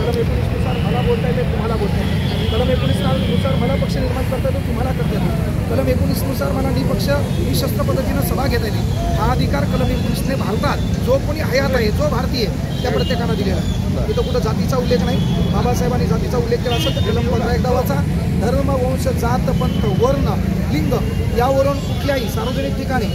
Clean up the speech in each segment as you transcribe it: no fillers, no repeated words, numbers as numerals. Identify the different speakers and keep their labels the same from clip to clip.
Speaker 1: कलम 19नुसार मला बोलता येते, तुम्हाला बोलता येते. कलम 19नुसार मला पक्ष निर्माण करता येतो, तुम्हाला करता येतो. कलम 19नुसार मला निशस्त्र पद्धतीनं सभा घेता येते. हा अधिकार कलम 19ने भारतात जो कोणी हयात आहे, जो भारतीय त्या प्रत्येकानं दिलेला आहे. इथं कुठं जातीचा उल्लेख नाही. बाबासाहेबांनी जातीचा उल्लेख केला असेल तर कलम 15 एकदा वाचा. धर्म, वंश, जात, पंथ, वर्ण, लिंग यावरून कुठल्याही सार्वजनिक ठिकाणी,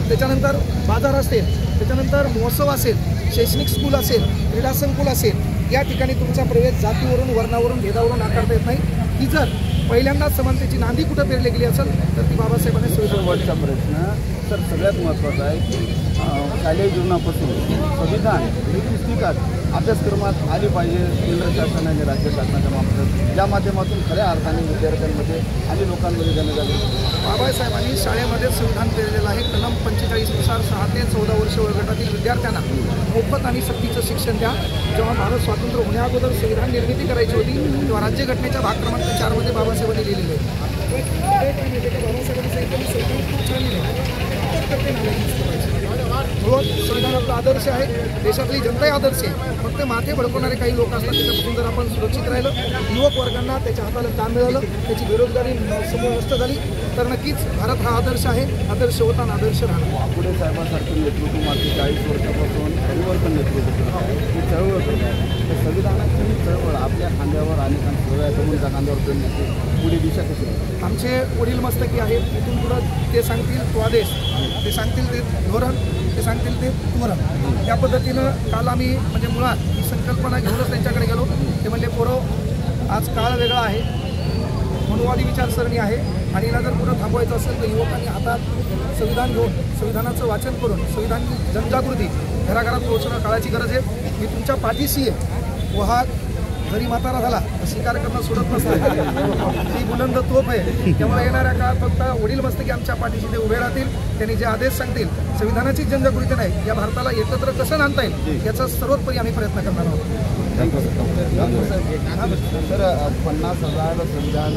Speaker 1: त्याच्यानंतर बाजार असेल, त्याच्यानंतर महोत्सव असेल, शैक्षणिक स्कूल असेल, क्रीडा संकुल असेल, या ठिकाणी तुमचा प्रवेश जातीवरून, वर्णावरून, भेदावरून आकारता येत नाही. ही जर पहिल्यांदाच समानतेची नांदी कुठं पेरली गेली असेल तर ती बाबासाहेबांनी
Speaker 2: शेवटचा प्रश्न तर सगळ्यात महत्त्वाचा आहे की शालेय जीवनापासून संविधान ही पुस्तकात अभ्यासक्रमात आली पाहिजे. केंद्र शासन आणि राज्य शासनाच्या मार्फत ज्या माध्यमातून खऱ्या अर्थाने विद्यार्थ्यांमध्ये आणि लोकांमध्ये जनजागृती.
Speaker 1: बाबासाहेबांनी शाळेमध्ये संविधान पेरलेलं आहे. कलम 45नुसार 6 ते 14 वर्ष वयोगटातील विद्यार्थ्यांना मोफत आणि सक्तीचं शिक्षण द्या. जेव्हा भारत स्वातंत्र्य होण्याअगोदर संविधान निर्मिती करायची होती तेव्हा राज्यघटनेच्या भाग क्रमांक 4 मध्ये बाबासाहेबांनी लिहिलेलं आहे. संविधान आपला आदर्श आहे, देशातली जनताही आदर्श आहे. फक्त माथे भडकवणारे काही लोक असतात. त्याच्यापासून जर आपण सुरक्षित राहिलं, युवक वर्गांना त्याच्या हाताला काम मिळालं, त्याची बेरोजगारी समोर नष्ट झाली तर नक्कीच भारत हा आदर्श आहे. आदर्श होता आणि आदर्श राहणार.
Speaker 2: पुढे साहेबांसारखे नेतृत्व मागील 40 वर्षापासून परिवर्तन नेतृत्व ही चळवळ करतात. तर संविधानाची ही चळवळ आपल्या खांद्यावर अनेकांना सोयाच्या खांद्यावर करण्याची पुढे दिशा कशी आहे?
Speaker 1: आमचे वडील मस्तकी आहेत. इथून पुढं ते सांगतील तो आदेश, ते सांगतील ते धोरण, ते सांगतील ते धोरण. त्या पद्धतीनं काल आम्ही म्हणजे मुळात ही संकल्पना घेऊनच त्यांच्याकडे गेलो. ते म्हणले पोरं आज काळ वेगळा आहे, मनुवादी विचारसरणी आहे आणि याला जर पुढं थांबवायचं असेल तर युवकांनी हातात संविधान घेऊन संविधानाचं वाचन करून संविधानाची जनजागृती घराघरात पोहोचणं काळाची गरज आहे. मी तुमच्या पाठीशी आहे व हा जरी म्हातारा झाला तर स्वीकार करणं सोडत नसतं. ती बुलंद तोफ आहे. त्यामुळे येणाऱ्या काळात फक्त वडील मस्तकी आमच्या पाठीशी ते उभे राहतील. त्यांनी जे आदेश सांगतील, संविधानाची जनजागृती नाही, या भारताला एकत्र कसं आणता येईल याचा सर्वोपरी आम्ही प्रयत्न करणार आहोत.
Speaker 2: सर 50,000 संविधान